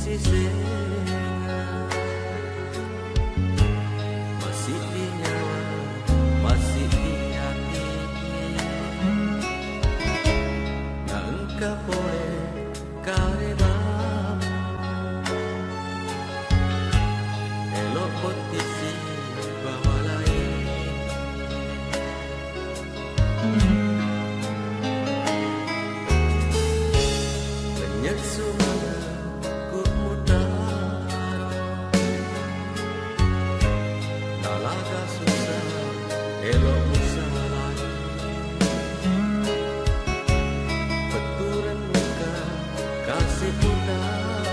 Kisi senga masih di nyawa, masih di hati. Na engkau boleh kareba elok potisi bawa lain. Lenyap sumana ku mutar, nalaga susah elok musalah. Peturan muka kasih putar,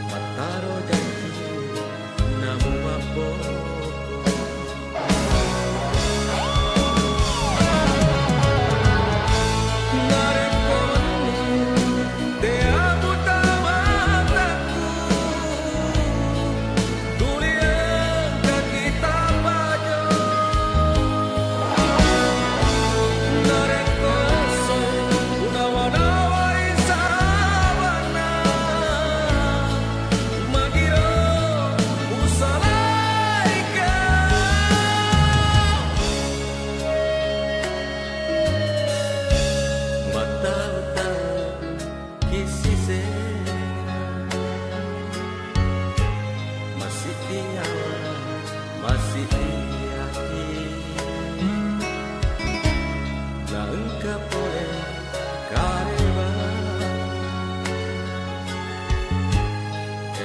mataro janji namu apa. Kisi senga masih di nyawa, masih di hati. Na engkau boleh kareba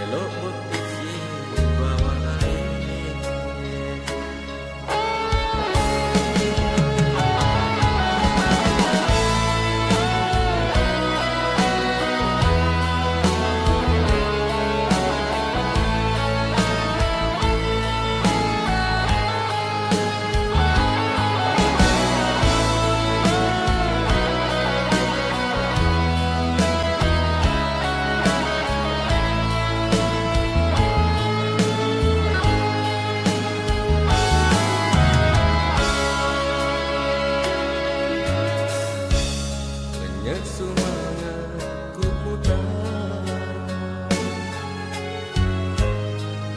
elok potisi bawa lain. Lenyap semangat ku putar,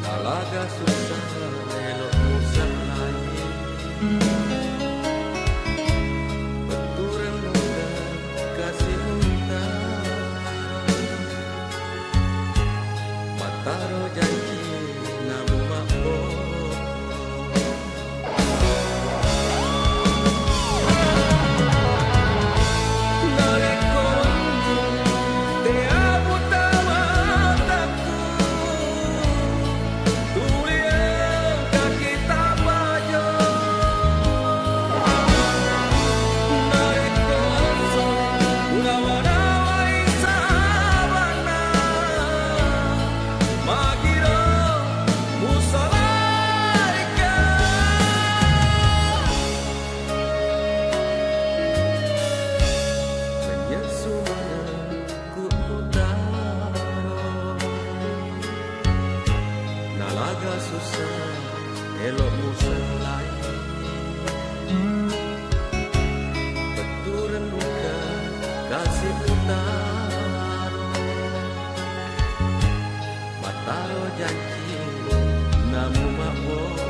nalaga susah elok musa lain. Peturan muka kasih mutar, mataro janji namu makbo. Nalaga susah elok musa lain. Peturan muka kasih putar, mataro janji namu makbo.